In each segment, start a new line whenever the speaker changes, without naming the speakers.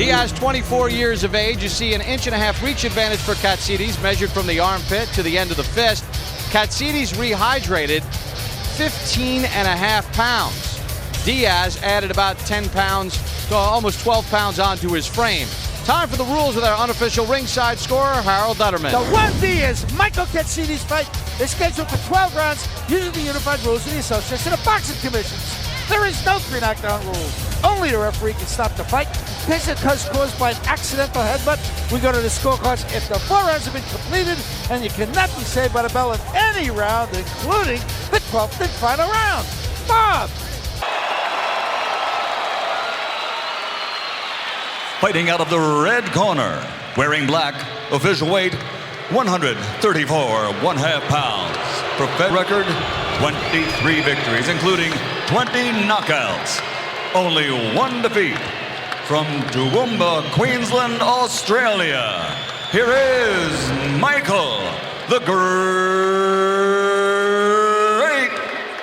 Diaz, 24 years of age. You see an 1.5-inch reach advantage for Katsidis, measured from the armpit to the end of the fist. Katsidis rehydrated 15.5 pounds. Diaz added about 10 pounds, to almost 12 pounds onto his frame. Time for the rules with our unofficial ringside scorer, Harold Dutterman.
The Juan Diaz Michael Katsidis fight is scheduled for 12 rounds using the unified rules of the Association of Boxing Commissions. There is no 3-knockdown rule. Only the referee can stop the fight. In case it was caused by an accidental headbutt, we go to the scorecards if the 4 rounds have been completed, and you cannot be saved by the bell in any round, including the 12th and final round. Bob!
Fighting out of the red corner, wearing black, official weight 134 1/2 pounds. Professional record 23 victories, including 20 knockouts. Only 1 defeat. From Toowoomba, Queensland, Australia. Here is Michael the Great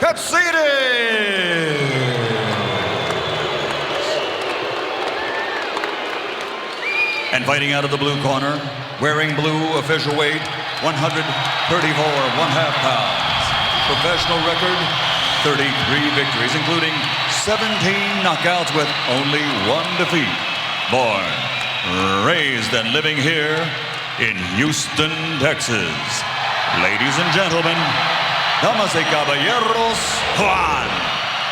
Katsidis. And fighting out of the blue corner, wearing blue, official weight 134 1/2 pounds. Professional record 33 victories, including 17 knockouts with only 1 defeat. Born, raised, and living here in Houston, Texas. Ladies and gentlemen, damas y caballeros, Juan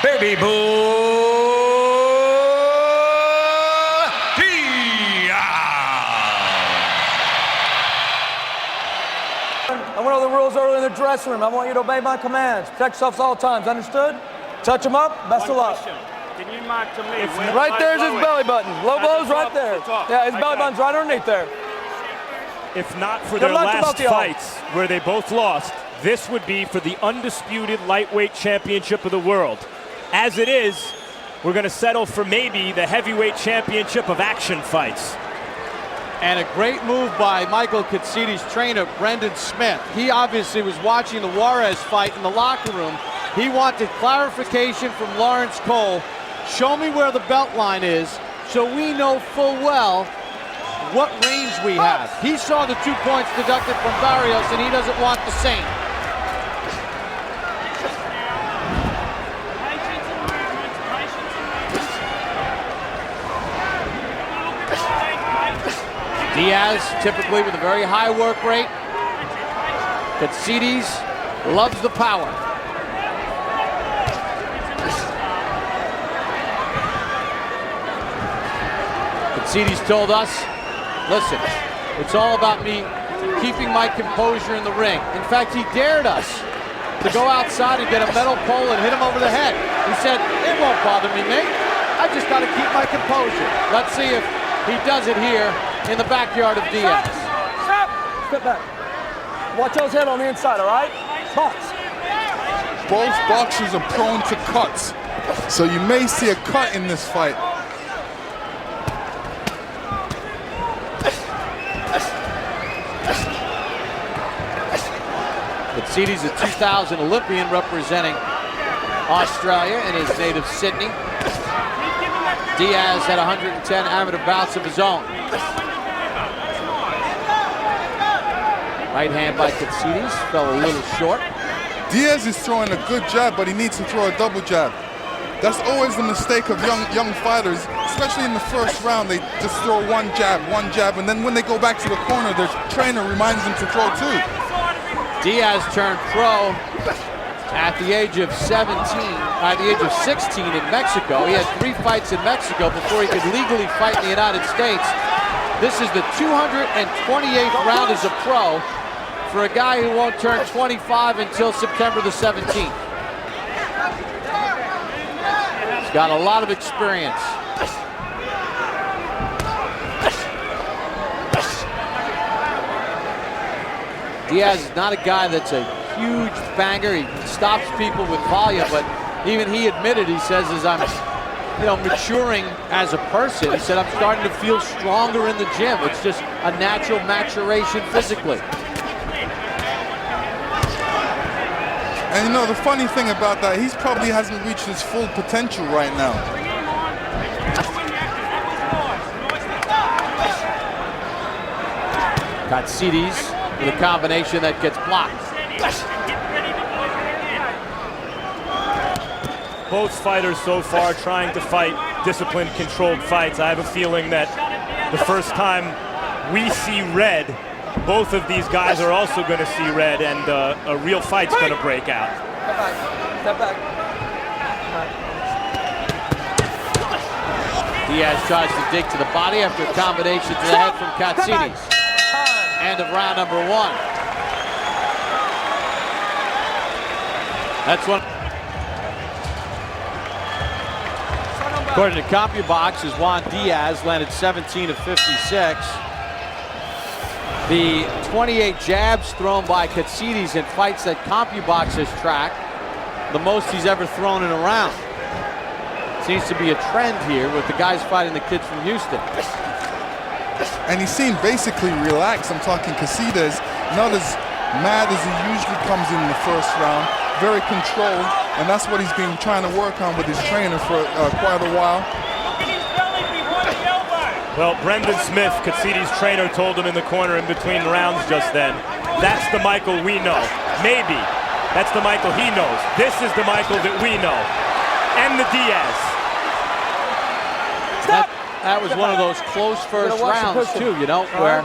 Baby Boo
I went over the rules earlier in the dressing room. I want you to obey my commands. Protect yourselves all times. Understood? Touch him up. Best of luck.
Can you mark to me?
Right there's his belly button. Low blows right there. Yeah, his belly button's right underneath there.
If not for their last fights where they both lost, this would be for the undisputed lightweight championship of the world. As it is, we're going to settle for maybe the heavyweight championship of action fights.
And a great move by Michael Katsidis' trainer, Brendan Smith. He obviously was watching the Juarez fight in the locker room. He wanted clarification from Laurence Cole. Show me where the belt line is so we know full well what range we have. He saw the 2 points deducted from Barrios, and he doesn't want the same. Diaz, typically with a very high work rate. Katsidis loves the power. Katsidis told us, listen, it's all about me keeping my composure in the ring. In fact, he dared us to go outside and get a metal pole and hit him over the head. He said, it won't bother me, mate. I just got to keep my composure. Let's see if he does it here in the backyard of Diaz.
Stop! Step back. Watch those head on the inside, all right? Box.
Both boxers are prone to cuts, so you may see a cut in this fight.
Katsidis, a 2000 Olympian representing Australia in his native Sydney. Diaz had 110 amateur bouts of his own. Right hand by Katsidis, fell a little short.
Diaz is throwing a good jab, but he needs to throw a double jab. That's always the mistake of young fighters, especially in the first round. They just throw one jab, and then when they go back to the corner, their trainer reminds them to throw 2.
Diaz turned pro at the age of 16 in Mexico. He had 3 fights in Mexico before he could legally fight in the United States. This is the 228th round as a pro for a guy who won't turn 25 until September the 17th. He's got a lot of experience. Diaz is not a guy that's a huge banger. He stops people with volume, but even he admitted, he says, as I'm maturing as a person, he said, I'm starting to feel stronger in the gym. It's just a natural maturation physically.
And the funny thing about that, he probably hasn't reached his full potential right now.
Katsidis with a combination that gets blocked.
Both fighters so far trying to fight disciplined, controlled fights. I have a feeling that the first time we see red, both of these guys are also going to see red, and a real fight's going to break out.
Step back.
Diaz tries to dig to the body after a combination to the head from Katsidis. End of round number 1. That's one. According to CompuBox, Juan Diaz landed 17 of 56. The 28 jabs thrown by Katsidis in fights that CompuBox has tracked, the most he's ever thrown in a round. Seems to be a trend here with the guys fighting the kids from Houston.
And he seemed basically relaxed. I'm talking Katsidis, not as mad as he usually comes in the first round. Very controlled, and that's what he's been trying to work on with his trainer for quite a while.
Well, Brendan Smith, Katsidis' trainer, told him in the corner in between rounds just then, that's the Michael we know. Maybe. That's the Michael he knows. This is the Michael that we know. And the Diaz.
That was one of those close first rounds, too, you know, where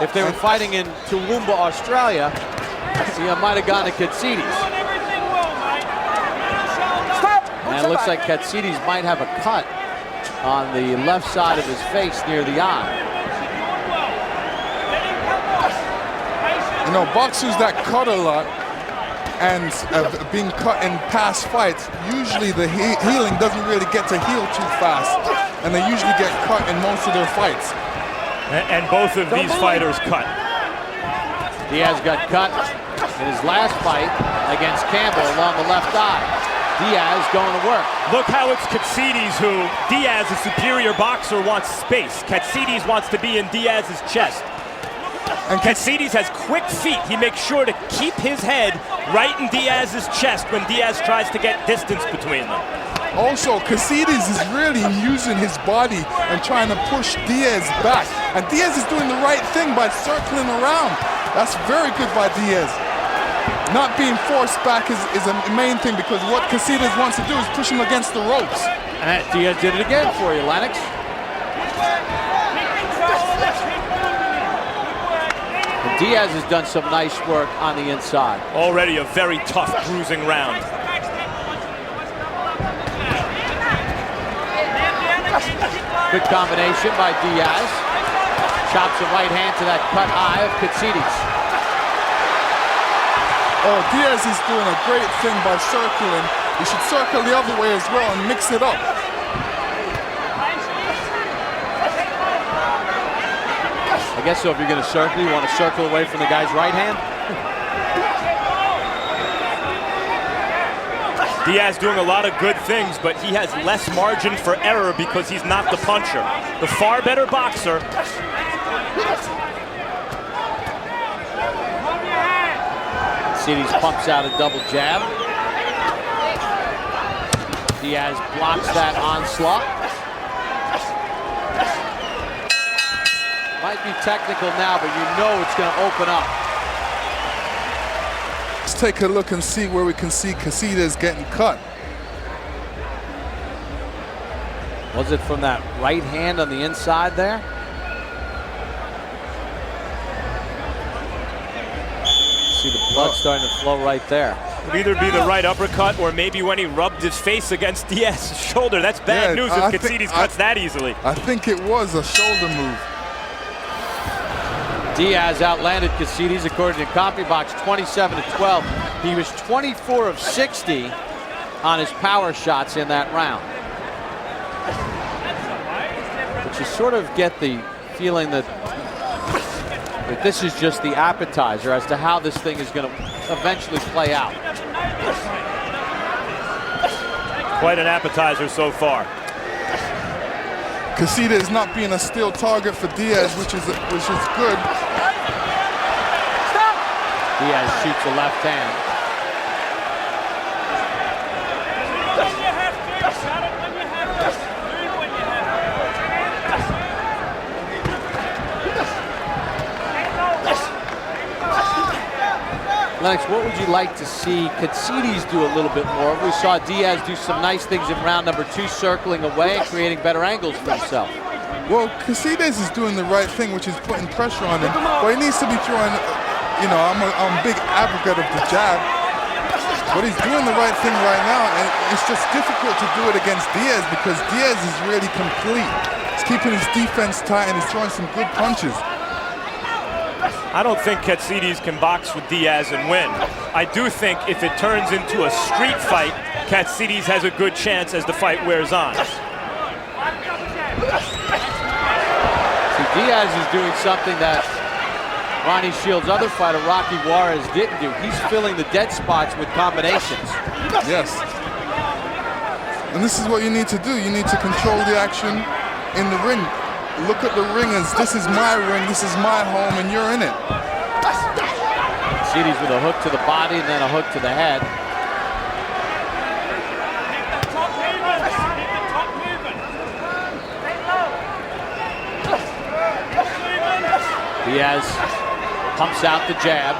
if they were fighting in Toowoomba, Australia, he might have gone to Katsidis. And it looks like Katsidis might have a cut on the left side of his face near the eye.
You know, boxers that cut a lot and being cut in past fights, usually the healing doesn't really get to heal too fast, and they usually get cut in most of their fights.
And both of these fighters cut.
Diaz got cut in his last fight against Campbell along the left eye. Diaz going to work.
Look how it's Katsidis who, Diaz, a superior boxer, wants space. Katsidis wants to be in Diaz's chest. And Katsidis has quick feet. He makes sure to keep his head right in Diaz's chest when Diaz tries to get distance between them.
Also, Katsidis is really using his body and trying to push Diaz back. And Diaz is doing the right thing by circling around. That's very good by Diaz. Not being forced back is a main thing, because what Katsidis wants to do is push him against the ropes.
And Diaz did it again for you, Lennox. And Diaz has done some nice work on the inside.
Already a very tough bruising round.
Good combination by Diaz. Chops a right hand to that cut eye of Katsidis.
Oh, Diaz is doing a great thing by circling. He should circle the other way as well and mix it up.
I guess so. If you're going to circle, you want to circle away from the guy's right hand.
Diaz doing a lot of good things, but he has less margin for error because he's not the puncher. The far better boxer.
Katsidis pumps out a double jab. Diaz blocks that onslaught. Might be technical now, but you know it's going to open up.
Let's take a look and see where we can see Katsidis getting cut.
Was it from that right hand on the inside there? See the blood starting to flow right there.
Could either be the right uppercut or maybe when he rubbed his face against Diaz's shoulder. That's bad news if Katsidis cuts that easily.
I think it was a shoulder move.
Diaz outlanded Katsidis according to CompuBox 27-12. He was 24 of 60 on his power shots in that round. But you sort of get the feeling that this is just the appetizer as to how this thing is going to eventually play out.
Quite an appetizer so far.
Katsidis not being a still target for Diaz, which is good.
Diaz shoots a left hand. Lennox, what would you like to see Katsidis do a little bit more? We saw Diaz do some nice things in round number 2, circling away and creating better angles for himself.
Well, Katsidis is doing the right thing, which is putting pressure on him. But he needs to be throwing, you know, I'm a big advocate of the jab. But he's doing the right thing right now, and it's just difficult to do it against Diaz because Diaz is really complete. He's keeping his defense tight and he's throwing some good punches.
I don't think Katsidis can box with Diaz and win. I do think if it turns into a street fight, Katsidis has a good chance as the fight wears on.
See, Diaz is doing something that Ronnie Shields' other fighter, Rocky Juarez, didn't do. He's filling the dead spots with combinations.
Yes. And this is what you need to do. You need to control the action in the ring. Look at the ring as this is my ring, this is my home, and you're in it.
Katsidis with a hook to the body and then a hook to the head. Diaz pumps out the jab.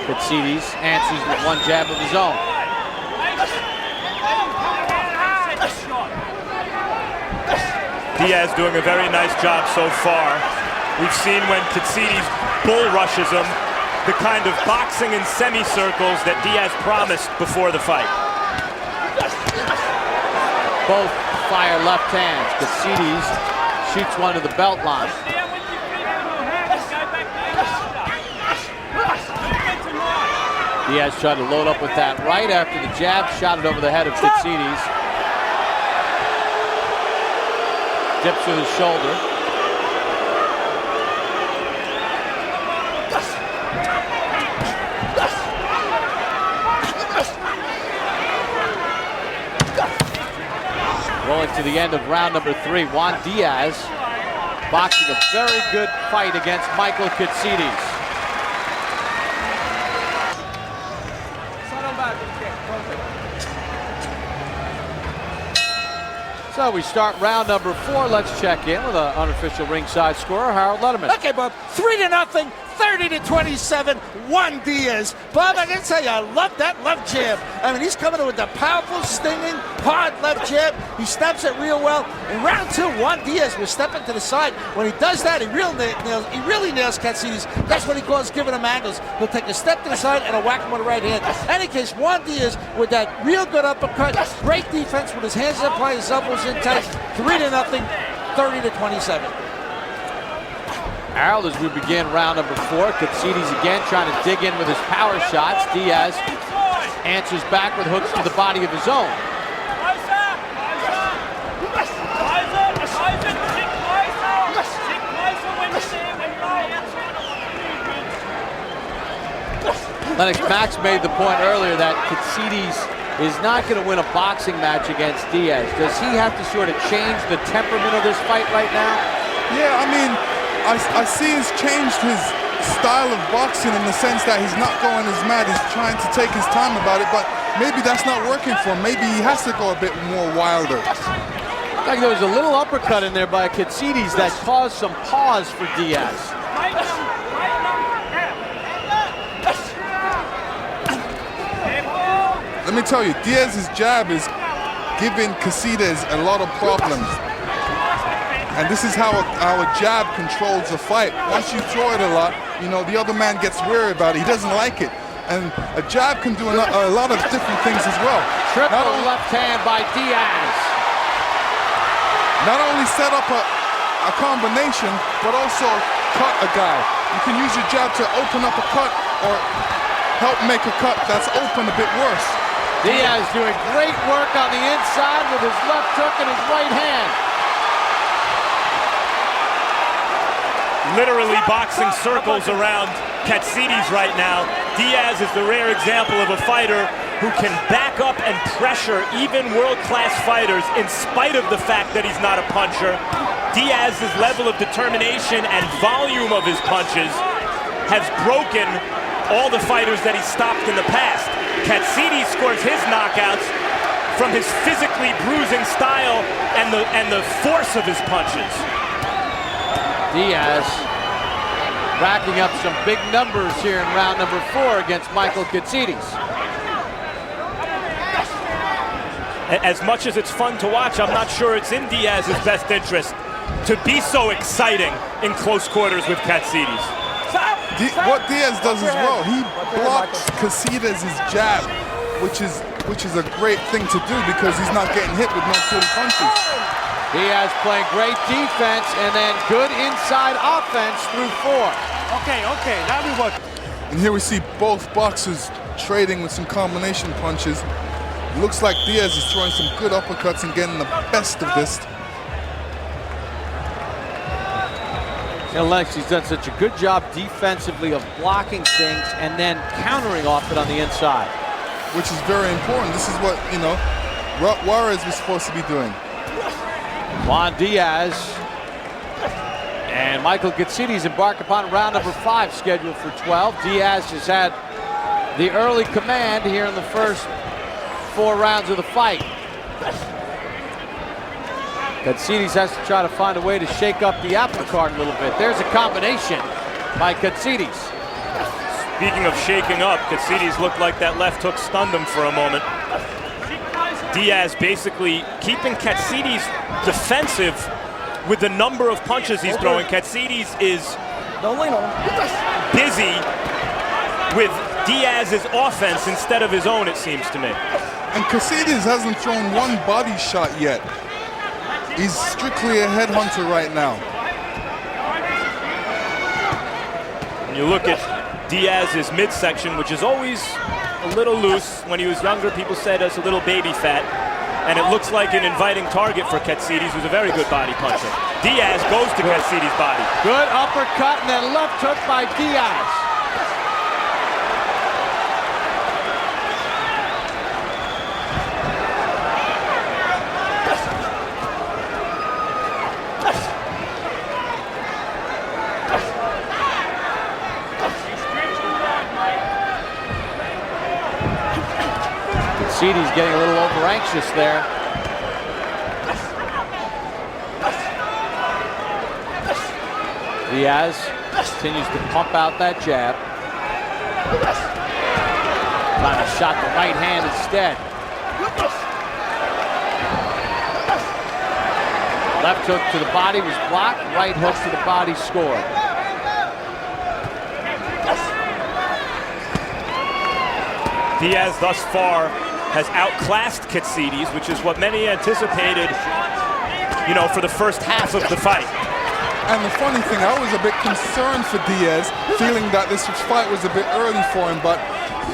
Katsidis answers with one jab of his own.
Diaz doing a very nice job so far. We've seen when Katsidis bull rushes him, the kind of boxing in semicircles that Diaz promised before the fight.
Both fire left hands. Katsidis shoots one to the belt line. Diaz tried to load up with that right after the jab, shot it over the head of Katsidis. Dips with his shoulder. Rolling to the end of round number 3. Juan Diaz boxing a very good fight against Michael Katsidis. So we start round number 4. Let's check in with an unofficial ringside scorer, Harold Letterman.
Okay, Bob. 3-0, 30-27. Juan Diaz. Bob, I gotta tell you, I love that left jab. I mean, he's coming in with a powerful, stinging, hard left jab. He snaps it real well. In round 2, Juan Diaz was stepping to the side. When he does that, he really nails Katsidis. That's what he calls giving him angles. He'll take a step to the side and he'll whack him with the right hand. In any case, Juan Diaz with that real good uppercut, great defense with his hands up high, his elbows in tight. 3-0, 30-27.
Harold, as we begin round number 4, Katsidis again trying to dig in with his power shots. Diaz answers back with hooks to the body of his own. Lennox, Max made the point earlier that Katsidis is not going to win a boxing match against Diaz. Does he have to sort of change the temperament of this fight right now?
Yeah, I mean, I see he's changed his style of boxing in the sense that he's not going as mad. He's trying to take his time about it, but maybe that's not working for him. Maybe he has to go a bit more wilder.
Like there was a little uppercut in there by Katsidis that caused some pause for Diaz.
Let me tell you, Diaz's jab is giving Katsidis a lot of problems. And this is how a jab controls a fight. Once you throw it a lot, you know, the other man gets weary about it. He doesn't like it. And a jab can do a lot of different things as well.
Triple left hand by Diaz.
Not only set up a combination, but also cut a guy. You can use your jab to open up a cut or help make a cut that's open a bit worse.
Diaz doing great work on the inside with his left hook and his right hand.
Literally boxing circles around Katsidis right now. Diaz is the rare example of a fighter who can back up and pressure even world-class fighters in spite of the fact that he's not a puncher. Diaz's level of determination and volume of his punches has broken all the fighters that he stopped in the past. Katsidis scores his knockouts from his physically bruising style and the force of his punches.
Diaz racking up some big numbers here in round number 4 against Michael Katsidis.
As much as it's fun to watch, I'm not sure it's in Diaz's best interest to be so exciting in close quarters with Katsidis.
What Diaz does as well, he blocks Katsidis' jab, which is a great thing to do because he's not getting hit with no silly punches.
Diaz playing great defense and then good inside offense through 4.
Okay, now we work.
And here we see both boxers trading with some combination punches. Looks like Diaz is throwing some good uppercuts and getting the best of this.
Lex, he's done such a good job defensively of blocking things and then countering off it on the inside.
Which is very important. This is what, Juarez was supposed to be doing.
Juan Diaz and Michael Katsidis embark upon round number 5, scheduled for 12. Diaz has had the early command here in the first 4 rounds of the fight. Katsidis has to try to find a way to shake up the apple cart a little bit. There's a combination by Katsidis.
Speaking of shaking up, Katsidis looked like that left hook stunned him for a moment. Diaz basically keeping Katsidis defensive with the number of punches he's throwing. Katsidis is busy with Diaz's offense instead of his own, it seems to me.
And Katsidis hasn't thrown one body shot yet. He's strictly a headhunter right now.
When you look at Diaz's midsection, which is always a little loose. When he was younger, people said it's a little baby fat. And it looks like an inviting target for Katsidis, who's a very good body puncher. Diaz goes to Katsidis' body.
Good uppercut and then left hook by Diaz. Katsidis getting a little over anxious there. Diaz continues to pump out that jab. Trying to shot the right hand instead. Left hook to the body was blocked. Right hook to the body scored.
Diaz thus far has outclassed Katsidis, which is what many anticipated, for the first half of the fight.
And the funny thing, I was a bit concerned for Diaz, feeling that this fight was a bit early for him, but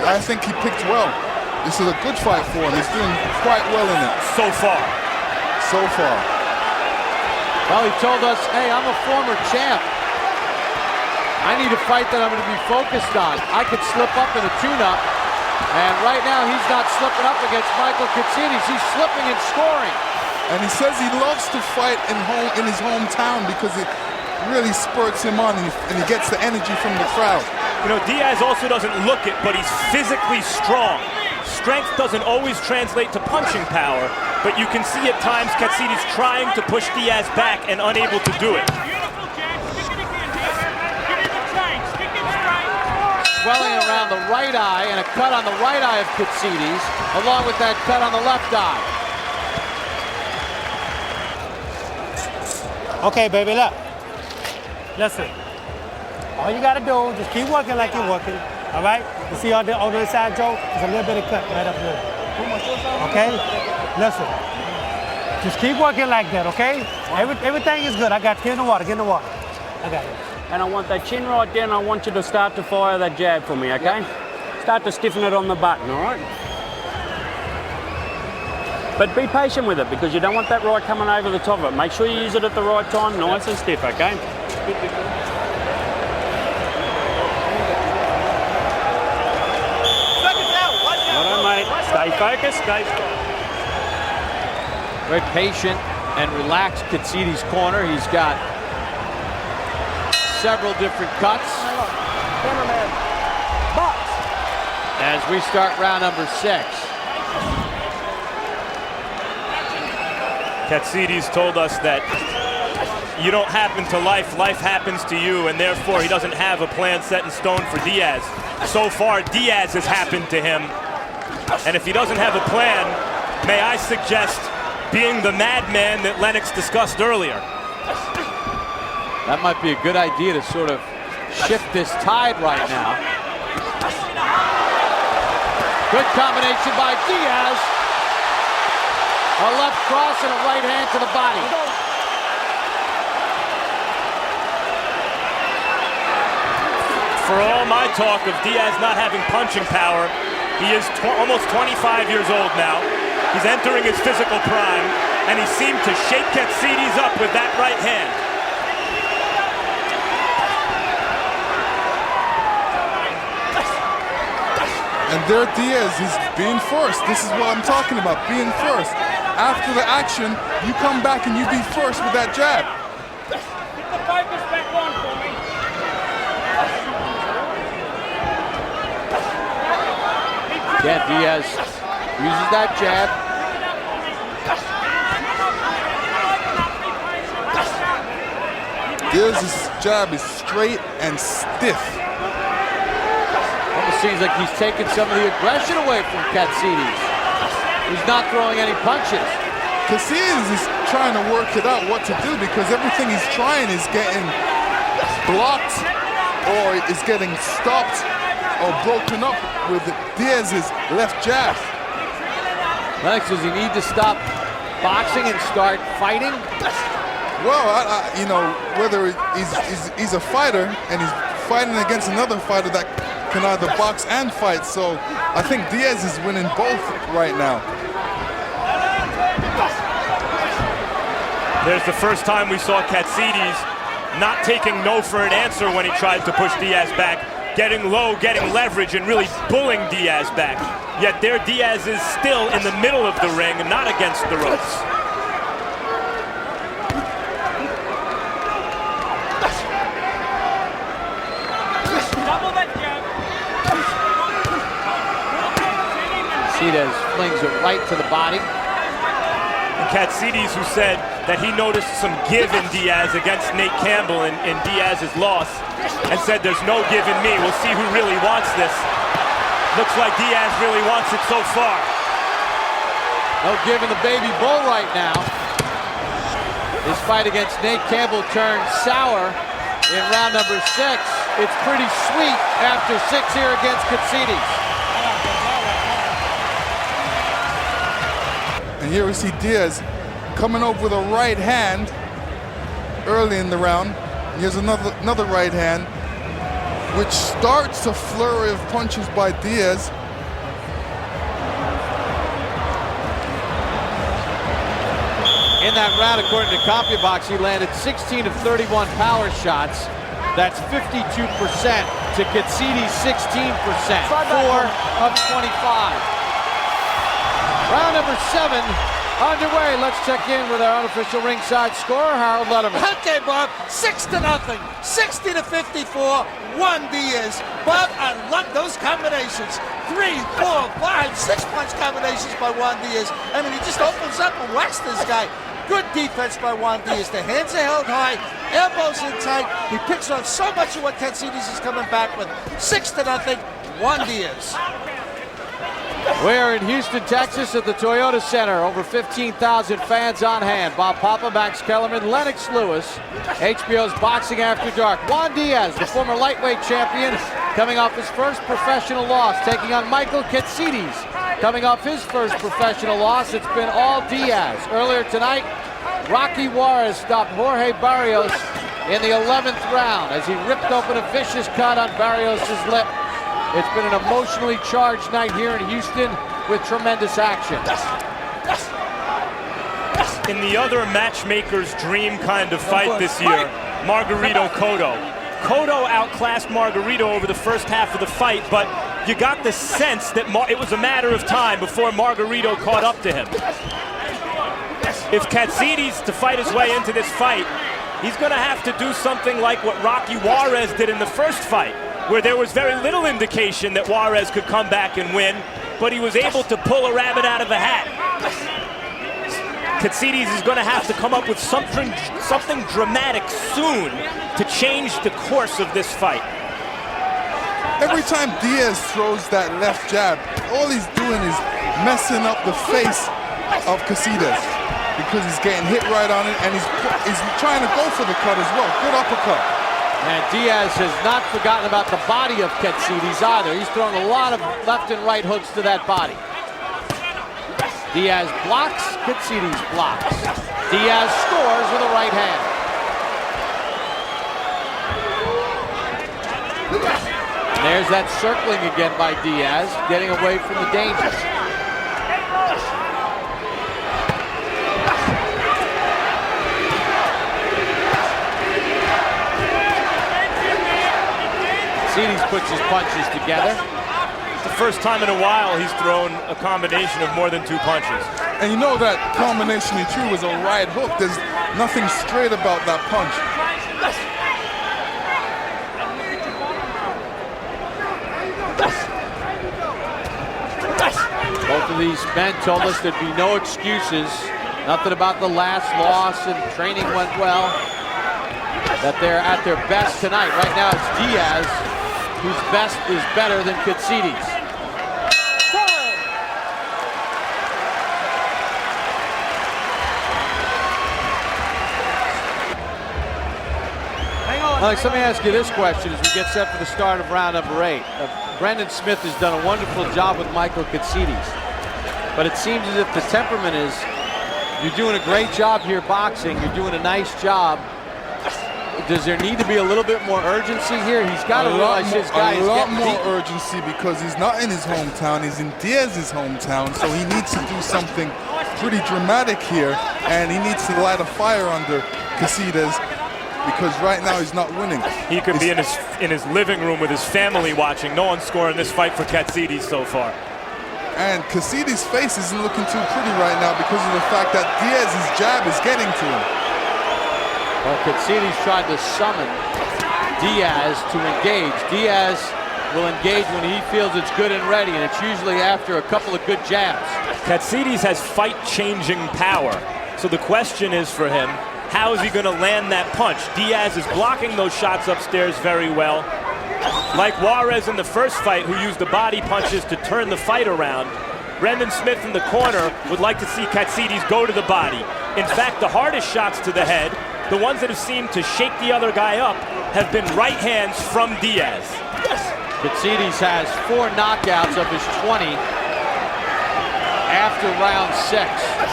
I think he picked well. This is a good fight for him. He's doing quite well in it.
So far.
So far.
Well, he told us, hey, I'm a former champ. I need a fight that I'm going to be focused on. I could slip up in a tune-up. And right now, he's not slipping up against Michael Katsidis. He's slipping and scoring.
And he says he loves to fight in his hometown because it really spurts him on and he gets the energy from the crowd.
Diaz also doesn't look it, but he's physically strong. Strength doesn't always translate to punching power, but you can see at times Katsidis trying to push Diaz back and unable to do it.
Swelling around the right eye and a cut on the right eye of Katsidis, along with that cut on the left eye.
Okay, baby, look. Listen. All you gotta do is just keep working like you're working. All right? You see on the other side, Joe? There's a little bit of cut right up there. Okay? Listen. Just keep working like that, okay? Everything is good. I got you. Get in the water. Get in the water. I got it.
And I want that chin right there, and I want you to start to fire that jab for me, okay? Yep. Start to stiffen it on the button, all right? But be patient with it, because you don't want that right coming over the top of it. Make sure you use it at the right time, nice and stiff, okay? Well done, mate. Stay focused, stay focused.
Very patient and relaxed Katsidis' corner. He's got several different cuts. As we start round number 6.
Katsidis told us that you don't happen to life, life happens to you, and therefore he doesn't have a plan set in stone for Diaz. So far, Diaz has happened to him, and if he doesn't have a plan, may I suggest being the madman that Lennox discussed earlier.
That might be a good idea to sort of shift this tide right now. Good combination by Diaz. A left cross and a right hand to the body.
For all my talk of Diaz not having punching power, he is almost 25 years old now. He's entering his physical prime, and he seemed to shake Katsidis up with that right hand.
And there Diaz is being first. This is what I'm talking about, being first. After the action, you come back and you be first with that jab.
Get the focus back on for me.
Yeah, Diaz uses that jab.
Diaz's jab is straight and stiff.
Almost seems like he's taking some of the aggression away from Katsidis. He's not throwing any punches.
Katsidis is trying to work it out what to do because everything he's trying is getting blocked or is getting stopped or broken up with Diaz's left jab.
Lennox, does he need to stop boxing and start fighting?
Well, you know, whether he's a fighter and he's fighting against another fighter that can either box and fight, so I think Diaz is winning both right now.
There's the first time we saw Katsidis not taking no for an answer when he tried to push Diaz back, getting low, getting leverage, and really pulling Diaz back. Yet there Diaz is still in the middle of the ring, not against the ropes.
Katsidis flings it right to the body.
And Katsidis, who said that he noticed some give in Diaz against Nate Campbell in Diaz's loss, and said there's no give in me. We'll see who really wants this. Looks like Diaz really wants it so far.
No give in the baby bull right now. His fight against Nate Campbell turned sour in round number 6. It's pretty sweet after 6 here against Katsidis.
And here we see Diaz coming up with a right hand early in the round. And here's another right hand, which starts a flurry of punches by Diaz.
In that round, according to CompuBox, he landed 16 of 31 power shots. That's 52% to Katsidis' 16%, 4 of 25. Round number 7 underway. Let's check in with our unofficial ringside scorer, Harold Letterman.
Okay, Bob, 6-0, 60-54, Juan Diaz. Bob, I love those combinations. 3, 4, 5, 6 punch combinations by Juan Diaz. I mean, he just opens up and whacks this guy. Good defense by Juan Diaz. The hands are held high, elbows in tight. He picks on so much of what Katsidis is coming back with. 6-0, Juan Diaz.
We're in Houston, Texas at the Toyota Center. Over 15,000 fans on hand. Bob Papa, Max Kellerman, Lennox Lewis. HBO's Boxing After Dark. Juan Diaz, the former lightweight champion, coming off his first professional loss, taking on Michael Katsidis. Coming off his first professional loss, it's been all Diaz. Earlier tonight, Rocky Juarez stopped Jorge Barrios in the 11th round as he ripped open a vicious cut on Barrios' lip. It's been an emotionally charged night here in Houston with tremendous action.
In the other matchmaker's dream kind of fight this year, Margarito Cotto. Cotto outclassed Margarito over the first half of the fight, but you got the sense that it was a matter of time before Margarito caught up to him. If Katsidis to fight his way into this fight, he's going to have to do something like what Rocky Juarez did in the first fight, where there was very little indication that Juarez could come back and win, but he was able to pull a rabbit out of the hat. Katsidis is going to have to come up with something dramatic soon to change the course of this fight.
Every time Diaz throws that left jab, all he's doing is messing up the face of Katsidis because he's getting hit right on it, and he's trying to go for the cut as well. Good uppercut.
And Diaz has not forgotten about the body of Katsidis either. He's thrown a lot of left and right hooks to that body. Diaz blocks, Katsidis blocks. Diaz scores with a right hand. And there's that circling again by Diaz, getting away from the danger. Katsidis puts his punches together.
The first time in a while he's thrown a combination of more than 2 punches.
And you know that combination he threw was a right hook. There's nothing straight about that punch.
Both of these men told us there'd be no excuses. Nothing about the last loss and training went well. That they're at their best tonight. Right now it's Diaz, whose best is better than Katsidis. Alex, let me ask you this question as we get set for the start of round number 8. Brendan Smith has done a wonderful job with Michael Katsidis, but it seems as if the temperament is, you're doing a great job here boxing, you're doing a nice job. Does there need to be a little bit more urgency here? He's got to realize his guy is getting
a lot more urgency because he's not in his hometown, he's in Diaz's hometown, so he needs to do something pretty dramatic here, and he needs to light a fire under Katsidis, because right now he's not winning.
He could be in his living room with his family watching. No one's scoring this fight for Katsidis so far.
And Katsidis' face isn't looking too pretty right now because of the fact that Diaz's jab is getting to him.
Well, Katsidis tried to summon Diaz to engage. Diaz will engage when he feels it's good and ready, and it's usually after a couple of good jabs.
Katsidis has fight-changing power. So the question is for him, how is he going to land that punch? Diaz is blocking those shots upstairs very well. Like Juarez in the first fight, who used the body punches to turn the fight around, Brendan Smith in the corner would like to see Katsidis go to the body. In fact, the hardest shots to the head, the ones that have seemed to shake the other guy up, have been right hands from Diaz.
Katsidis has 4 knockouts of his 20 after round 6.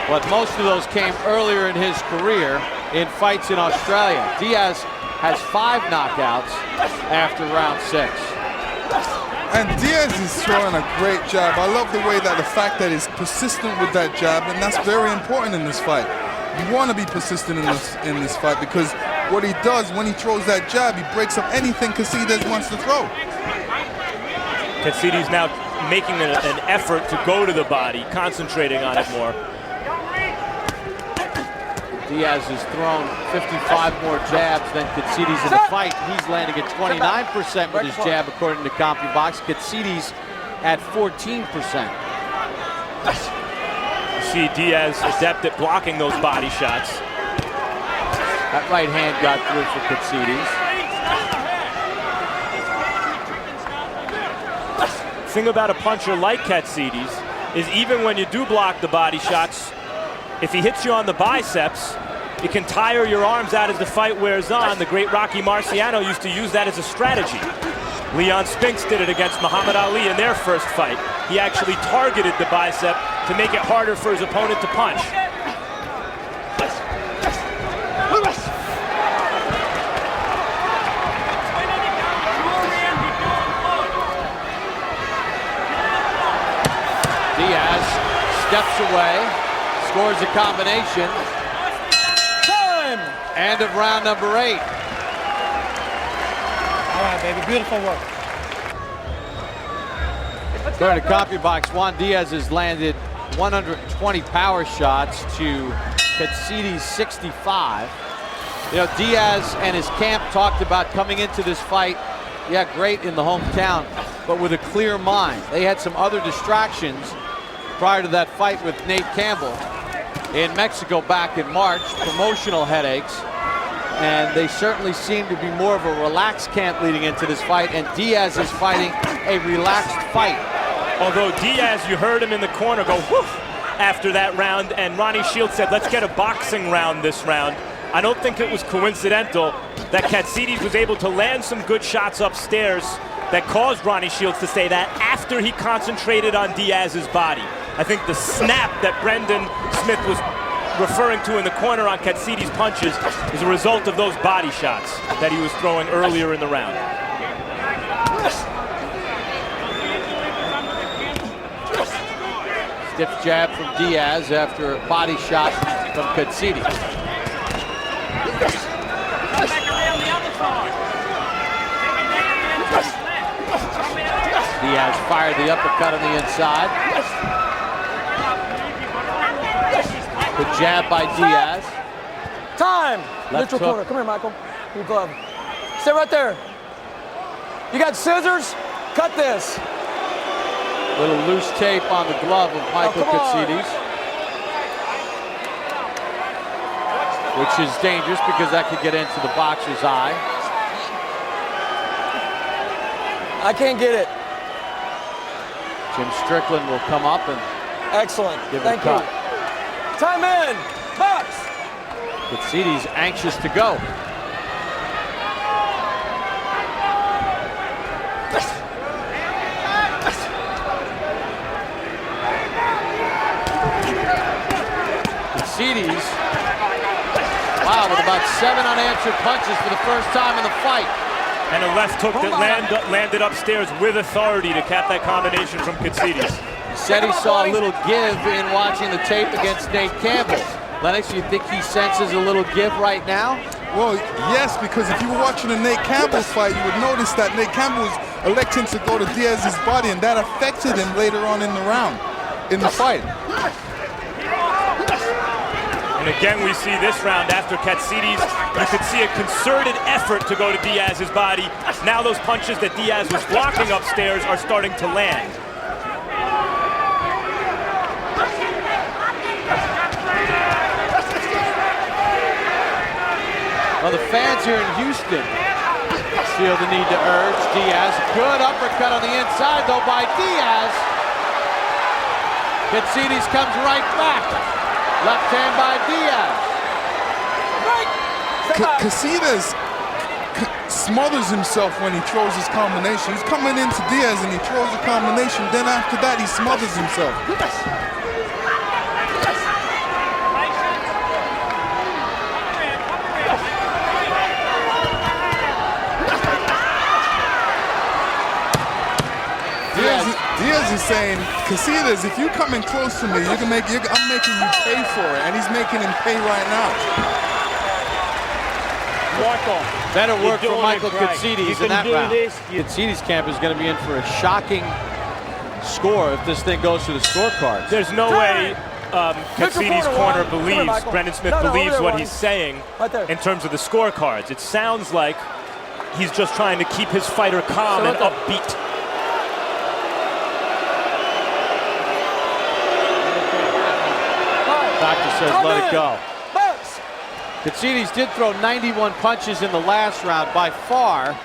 But most of those came earlier in his career in fights in Australia. Diaz has 5 knockouts after round 6.
And Diaz is throwing a great jab. I love the way that the fact that he's persistent with that jab, and that's very important in this fight. You want to be persistent in this fight because what he does when he throws that jab, he breaks up anything Katsidis wants to throw.
Katsidis now making an effort to go to the body, concentrating on it more.
Diaz has thrown 55 more jabs than Katsidis in the fight. He's landing at 29% with his jab, according to CompuBox. Katsidis at 14%.
You see Diaz adept at blocking those body shots.
That right hand got through for Katsidis.
The thing about a puncher like Katsidis is even when you do block the body shots, if he hits you on the biceps, it can tire your arms out as the fight wears on. The great Rocky Marciano used to use that as a strategy. Leon Spinks did it against Muhammad Ali in their first fight. He actually targeted the bicep to make it harder for his opponent to punch.
Diaz steps away, scores a combination.
Time!
End of round number 8.
All right, baby, beautiful work.
According to CompuBox, Juan Diaz has landed 120 power shots to Katsidis 65. You know, Diaz and his camp talked about coming into this fight, yeah, great in the hometown. but with a clear mind. They had some other distractions prior to that fight with Nate Campbell in Mexico back in March, promotional headaches, and they certainly seem to be more of a relaxed camp leading into this fight, and Diaz is fighting a relaxed fight.
Although Diaz, you heard him in the corner go whoof after that round, and Ronnie Shields said, let's get a boxing round this round. I don't think it was coincidental that Katsidis was able to land some good shots upstairs that caused Ronnie Shields to say that after he concentrated on Diaz's body. I think the snap that Brendan Smith was referring to in the corner on Katsidis' punches is a result of those body shots that he was throwing earlier in the round.
Stiff jab from Diaz after a body shot from Katsidis. Diaz fired the uppercut on the inside. Good jab by Diaz.
Time.
Left
Neutral
hook.
corner. Come here, Michael. Your glove. Stay right there. You got scissors? Cut this.
Little loose tape on the glove of Michael Katsidis, which is dangerous because that could get into the boxer's eye.
I can't get it.
Jim Strickland will come up and
Excellent.
give
Thank
it a
you.
cut.
Time in. Box.
Katsidis anxious to go. Katsidis, wow, with about 7 unanswered punches for the first time in the fight.
And a left hook that landed upstairs with authority to cap that combination from Katsidis.
He said he saw a little give in watching the tape against Nate Campbell. Lennox, you think he senses a little give right now?
Well, yes, because if you were watching the Nate Campbell fight, you would notice that Nate Campbell was electing to go to Diaz's body, and that affected him later on in the round, in the fight.
And again, we see this round after Katsidis, you could see a concerted effort to go to Diaz's body. Now those punches that Diaz was blocking upstairs are starting to land.
Well, the fans here in Houston feel the need to urge Diaz. Good uppercut on the inside, though, by Diaz. Katsidis comes right back. Left hand by Diaz.
Katsidis smothers himself when he throws his combination. He's coming into Diaz and he throws a combination. Then after that, he smothers himself. Diaz is saying, Katsidis, if you come in close to me, I'm making you pay for it, and he's making him pay right now.
Michael,
better work for Michael
right.
Katsidis in that round. Katsidis' camp is going to be in for a shocking score if this thing goes to the scorecards.
There's no way Katsidis' corner believes, Brendan Smith believes what he's saying in terms of the scorecards. It sounds like he's just trying to keep his fighter calm and upbeat.
Doctor says let it go. Katsidis did throw 91 punches in the last round, by far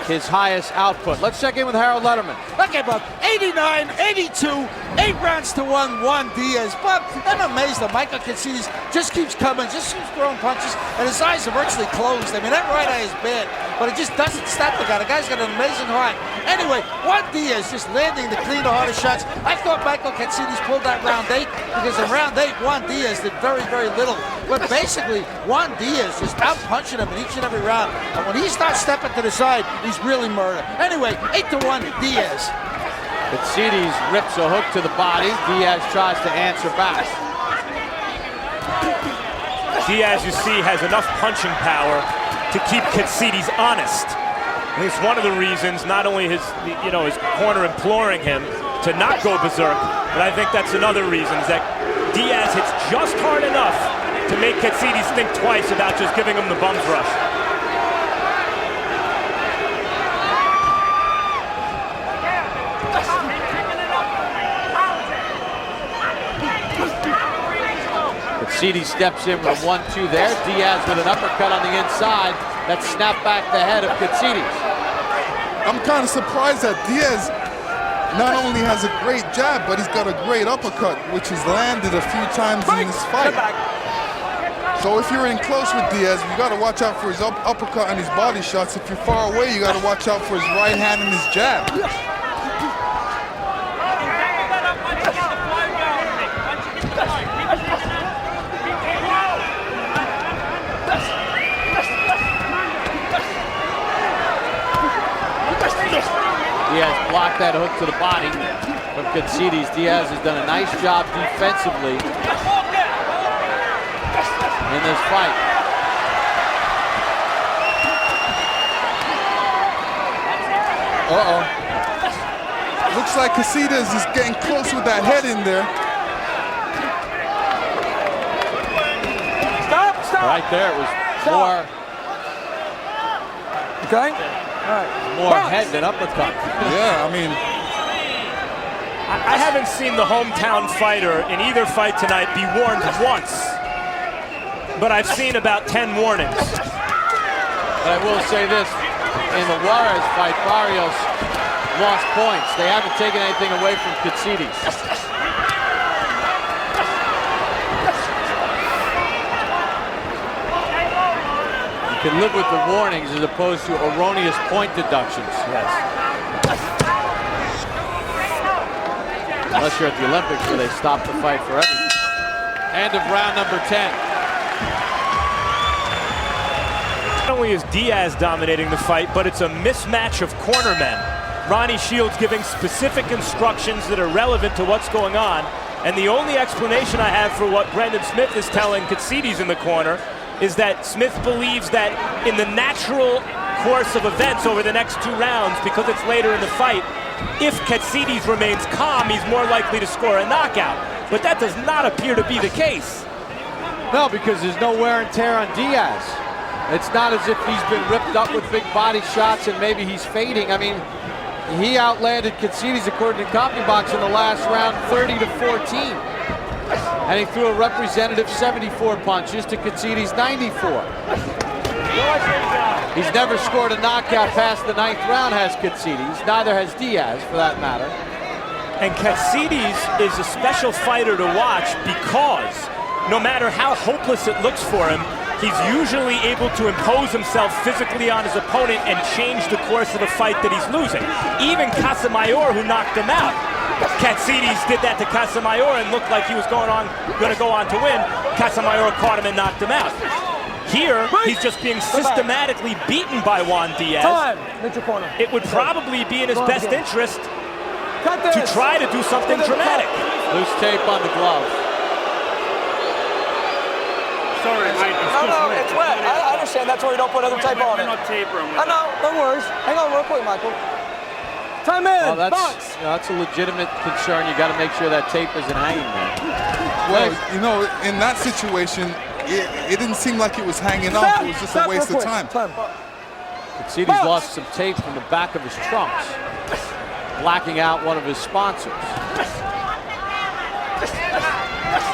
his highest output. Let's check in with Harold Letterman.
Okay, Bob. 89, 82, 8 rounds to 1, Juan Diaz. Bob, I'm amazed that Michael Katsidis just keeps coming, just keeps throwing punches, and his eyes are virtually closed. I mean, that right eye is bad, but it just doesn't stop the guy. The guy's got an amazing heart. Anyway, Juan Diaz just landing the clean, the hardest shots. I thought Michael Katsidis pulled that round 8 because in round 8, Juan Diaz did very, very little. But basically, Juan Diaz just out-punching him in each and every round. And when he starts stepping to the side, he's really murder. Anyway, 8-1, Diaz.
Katsidis rips a hook to the body. Diaz tries to answer back.
Diaz, you see, has enough punching power to keep Katsidis honest. And it's one of the reasons, not only his corner imploring him to not go berserk, but I think that's another reason is that Diaz hits just hard enough to make Katsidis think twice about just giving him the bum's rush.
Katsidis steps in with a 1-2 there. Diaz with an uppercut on the inside. That snapped back the head of Katsidis.
I'm kind of surprised that Diaz not only has a great jab, but he's got a great uppercut, which has landed a few times in this fight. So if you're in close with Diaz, you got to watch out for his uppercut and his body shots. If you're far away, you got to watch out for his right hand and his jab.
Diaz blocked that hook to the body from Katsidis. Diaz has done a nice job defensively in this fight.
Uh-oh. Looks like Katsidis is getting close with that head in there.
Stop!
Right there, it was more.
Okay? All right.
More head than uppercut.
Yeah, I mean,
I haven't seen the hometown fighter in either fight tonight be warned once, but I've seen about 10 warnings.
But I will say this, in the Juarez fight, Barrios lost points. They haven't taken anything away from Katsidis. You can live with the warnings as opposed to erroneous point deductions.
Yes.
Unless you're at the Olympics where they stop the fight for everything. End of round number 10.
Not only is Diaz dominating the fight, but it's a mismatch of cornermen. Ronnie Shields giving specific instructions that are relevant to what's going on. And the only explanation I have for what Brendan Smith is telling Katsidis in the corner is that Smith believes that in the natural course of events over the next 2 rounds, because it's later in the fight, if Katsidis remains calm, he's more likely to score a knockout. But that does not appear to be the case.
No, because there's no wear and tear on Diaz. It's not as if he's been ripped up with big body shots and maybe he's fading. I mean, he outlanded Katsidis, according to CompuBox, in the last round 30-14. And he threw a representative 74 punches to Katsidis 94. He's never scored a knockout past the 9th round, has Katsidis. Neither has Diaz, for that matter.
And Katsidis is a special fighter to watch because no matter how hopeless it looks for him, he's usually able to impose himself physically on his opponent and change the course of the fight that he's losing. Even Casamayor, who knocked him out. Katsidis did that to Casamayor and looked like he was going to go on to win. Casamayor caught him and knocked him out. Here, he's just being systematically beaten by Juan Diaz.
Time. Hit your corner.
It would probably be in his best interest to try to do something dramatic.
Loose tape on the glove.
Sorry, mate.
No, it's wet. I understand. That's why we don't put other tape on it.
We're not tapering.
I know. No worries. Hang on real quick, Michael. Time in.
Oh, that's a legitimate concern. You got to make sure that tape isn't hanging there.
well, you know, in that situation, it didn't seem like it was hanging off. It was just a waste of time.
Katsidis lost some tape from the back of his trunks, blacking out one of his sponsors.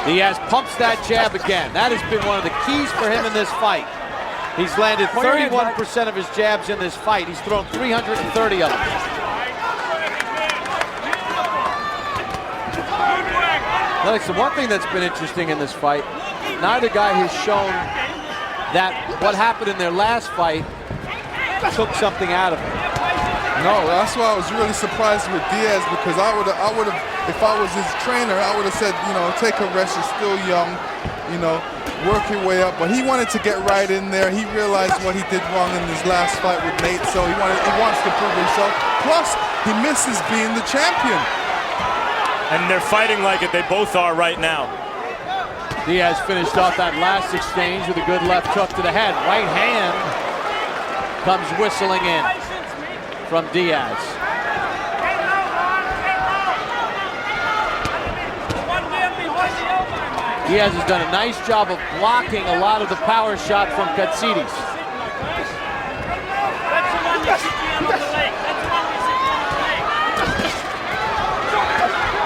Diaz pumps that jab again. That has been one of the keys for him in this fight. He's landed 31% of his jabs in this fight. He's thrown 330 of them. Alex, the one thing that's been interesting in this fight, neither guy has shown that what happened in their last fight took something out of him.
No, that's why I was really surprised with Diaz, because I would have, if I was his trainer, I would have said, you know, take a rest, you're still young, you know, work your way up. But he wanted to get right in there. He realized what he did wrong in his last fight with Nate, so he wants to prove himself. Plus, he misses being the champion.
And they're fighting like it. They both are right now.
Diaz finished off that last exchange with a good left hook to the head. Right hand comes whistling in from Diaz. Diaz has done a nice job of blocking a lot of the power shot from Katsidis.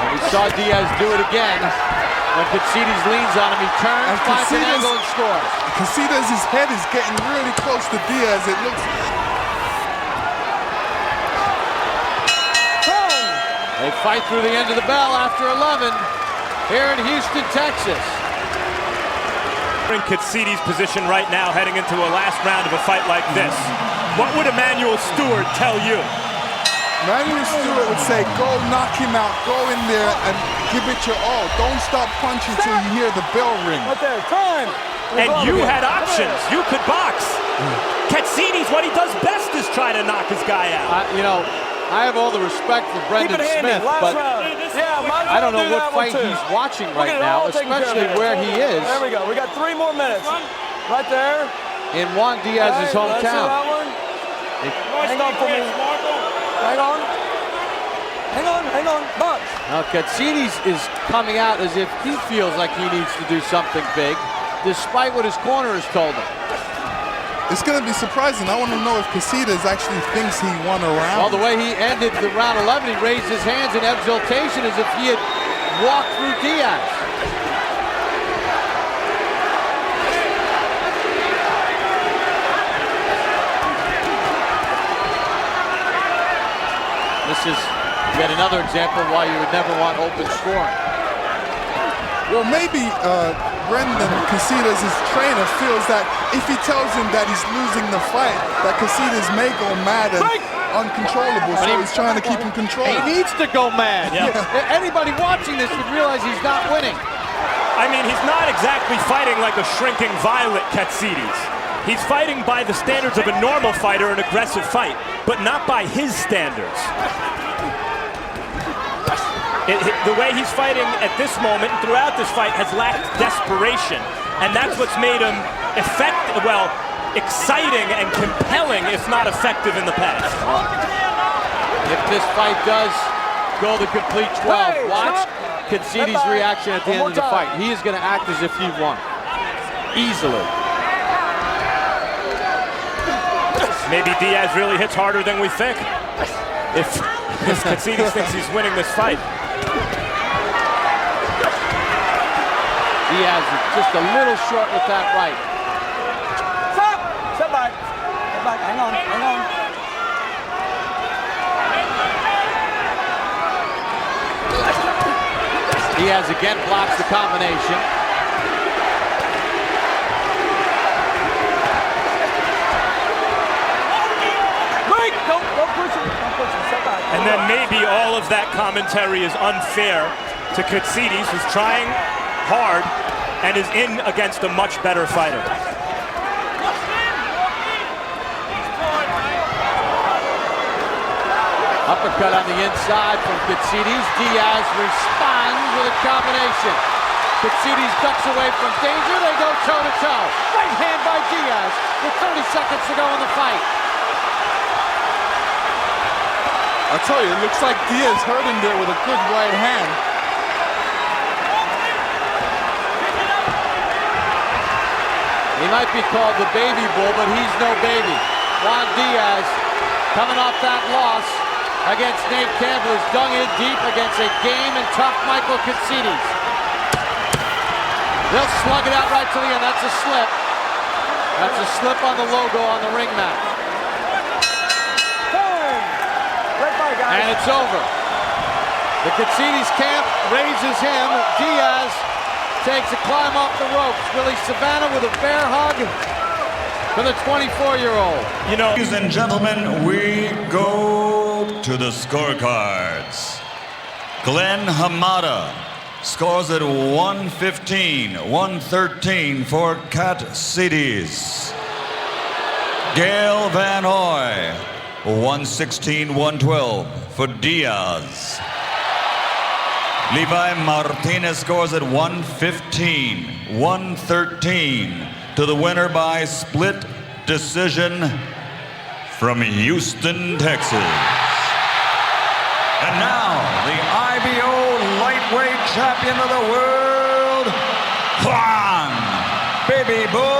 And we saw Diaz do it again When Katsidis leans on him, he turns,
And
finds an
Katsidis-
angle, and scores.
Katsidis' head is getting really close to Diaz. It looks.
They fight through the end of the bell after 11 here in Houston, Texas.
In Katsidis' position right now, heading into a last round of a fight like this, what would Emanuel Stewart tell you?
Emanuel Stewart would say, go knock him out, go in there and give it your all. Don't stop punching till you hear the bell ring.
Right there, time.
And you had options. You could box. Katsidis, what he does best is try to knock his guy out.
You know, I have all the respect for Brendan Smith, but I don't know what fight he's watching right now, especially where he is.
There we go. We got 3 more minutes. Right there.
In Juan Diaz's hometown.
Hang on for me. Hang on. Hang on. Box.
Now, Katsidis is coming out as if he feels like he needs to do something big, despite what his corner has told him.
It's going to be surprising. I want to know if Katsidis actually thinks he won a round.
Well, the way he ended the round 11, he raised his hands in exultation as if he had walked through Diaz. This is yet another example of why you would never want open scoring.
Well, maybe Brendan Katsidis' trainer feels that if he tells him that he's losing the fight, that Katsidis may go mad and uncontrollable, so he's trying to keep him controlled.
He needs to go mad.
Yeah.
Anybody watching this would realize he's not winning.
I mean, he's not exactly fighting like a shrinking violet, Katsidis. He's fighting by the standards of a normal fighter, an aggressive fight, but not by his standards. The way he's fighting at this moment and throughout this fight has lacked desperation, and that's what's made him exciting and compelling, if not effective in the past.
If this fight does go the complete 12, watch Katsidis' reaction at the end of the fight. He is going to act as if he won. Easily.
Maybe Diaz really hits harder than we think. If Katsidis thinks he's winning this fight.
Diaz is just a little short with that right.
Stop! Step back. Step back. Hang on.
Diaz again blocks the combination.
Don't push him. Step back.
And then maybe all of that commentary is unfair to Katsidis, who's trying hard and is in against a much better fighter.
Uppercut on the inside from Katsidis. Diaz responds with a combination. Katsidis ducks away from danger. They go toe-to-toe. Right hand by Diaz with 30 seconds to go in the fight.
I tell you, it looks like Diaz hurt him there with a good right hand.
He might be called the baby bull, but he's no baby. Juan Diaz, coming off that loss against Nate Campbell, is dug in deep against a game and tough Michael Katsidis. They'll slug it out right to the end. That's a slip. That's a slip on the logo on the ring mat. And it's over. The Katsidis camp raises him. Diaz takes a climb off the ropes. Willie Savannah with a bear hug for the 24-year-old.
You know, ladies and gentlemen, we go to the scorecards. Glen Hamada scores at 115 for Katsidis. Gale Van Hoy, 116-112 for Diaz. Levi Martinez scores at 115 to the winner by split decision from Houston, Texas. And now, the IBO lightweight champion of the world, Juan Baby Bull